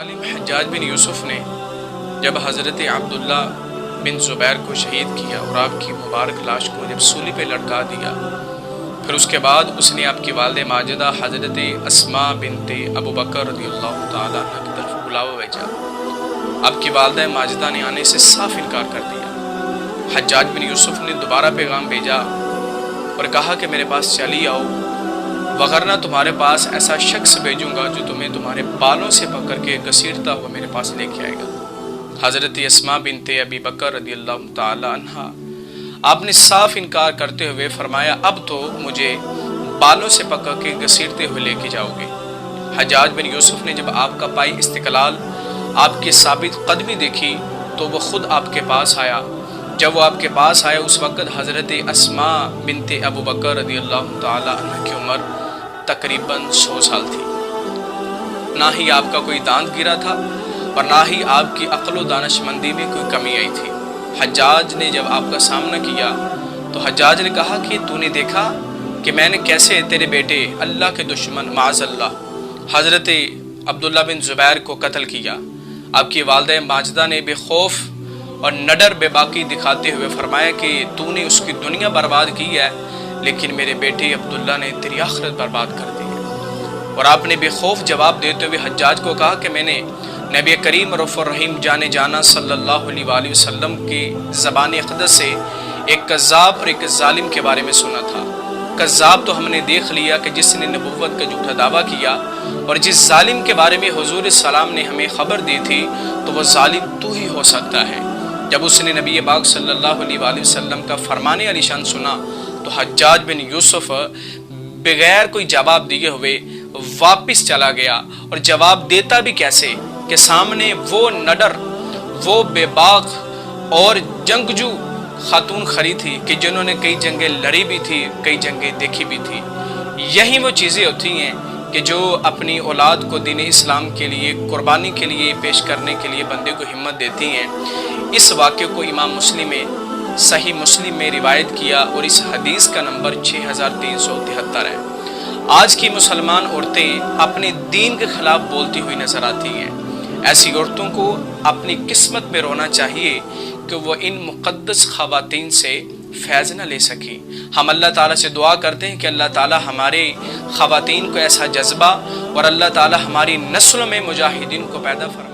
ظالم حجاج بن یوسف نے جب حضرت عبداللہ بن زبیر کو شہید کیا اور آپ کی مبارک لاش کو جب سولی پہ لٹکا دیا، پھر اس کے بعد اس نے آپ کی والد ماجدہ حضرت اسماء بنت ابو بکر رضی اللہ تعالیٰ عنہ کی طرف بلاوا بھیجا۔ آپ کی والدہ ماجدہ نے آنے سے صاف انکار کر دیا۔ حجاج بن یوسف نے دوبارہ پیغام بھیجا اور کہا کہ میرے پاس چلی آؤ، وغیرہ تمہارے پاس ایسا شخص بھیجوں گا جو تمہیں تمہارے بالوں سے پکڑ کے گھسیٹتا ہوا میرے پاس لے کے آئے گا۔ حضرت اسماء بنت ابی بکر رضی اللہ تعالی عنہ آپ نے صاف انکار کرتے ہوئے فرمایا اب تو مجھے بالوں سے پکڑ کے گھسیٹتے ہوئے لے کے جاؤ گے۔ حجاج بن یوسف نے جب آپ کا پائی استقلال، آپ کی ثابت قدمی دیکھی تو وہ خود آپ کے پاس آیا۔ جب وہ آپ کے پاس آیا اس وقت حضرت اسماء بنت ابو بکر رضی اللہ تعالی عنہ کی عمر تقریباً 100 سال تھی۔ نہ ہی آپ کا کوئی دانت گرا تھا اور نہ ہی آپ کی عقل و دانش مندی میں کوئی کمی آئی تھی۔ حجاج نے جب آپ کا سامنا کیا تو حجاج نے کہا کہ تو نے دیکھا کہ میں نے کیسے تیرے بیٹے اللہ کے دشمن معاذ اللہ حضرت عبداللہ بن زبیر کو قتل کیا۔ آپ کی والدہ ماجدہ نے بے خوف اور نڈر بے باکی دکھاتے ہوئے فرمایا کہ تو نے اس کی دنیا برباد کی ہے لیکن میرے بیٹے عبداللہ نے تیری آخرت برباد کر دی ہے۔ اور آپ نے بے خوف جواب دیتے ہوئے حجاج کو کہا کہ میں نے نبی کریم رؤوف الرحیم جانے جانا صلی اللہ علیہ وآلہ وسلم کی زبان اقدس سے ایک کذاب اور ایک ظالم کے بارے میں سنا تھا۔ کذاب تو ہم نے دیکھ لیا کہ جس نے نبوت کا جھوٹا دعویٰ کیا، اور جس ظالم کے بارے میں حضور السلام نے ہمیں خبر دی تھی تو وہ ظالم تو ہی ہو سکتا ہے۔ جب اس نے نبی پاک صلی اللہ علیہ وآلہ وسلم کا فرمان علی شان سنا تو حجاج بن یوسف بغیر کوئی جواب دیے ہوئے واپس چلا گیا، اور جواب دیتا بھی کیسے کہ سامنے وہ نڈر، وہ بے باک اور جنگجو خاتون کھڑی تھی کہ جنہوں نے کئی جنگیں لڑی بھی تھی، کئی جنگیں دیکھی بھی تھی۔ یہی وہ چیزیں ہوتی ہیں کہ جو اپنی اولاد کو دین اسلام کے لیے قربانی کے لیے پیش کرنے کے لیے بندے کو ہمت دیتی ہیں۔ اس واقعے کو امام مسلم میں صحیح مسلم میں روایت کیا اور اس حدیث کا نمبر 6373 ہے۔ آج کی مسلمان عورتیں اپنے دین کے خلاف بولتی ہوئی نظر آتی ہیں۔ ایسی عورتوں کو اپنی قسمت پہ رونا چاہیے کہ وہ ان مقدس خواتین سے فیض نہ لے سکی۔ ہم اللہ تعالیٰ سے دعا کرتے ہیں کہ اللہ تعالیٰ ہمارے خواتین کو ایسا جذبہ اور اللہ تعالیٰ ہماری نسلوں میں مجاہدین کو پیدا فرمائے۔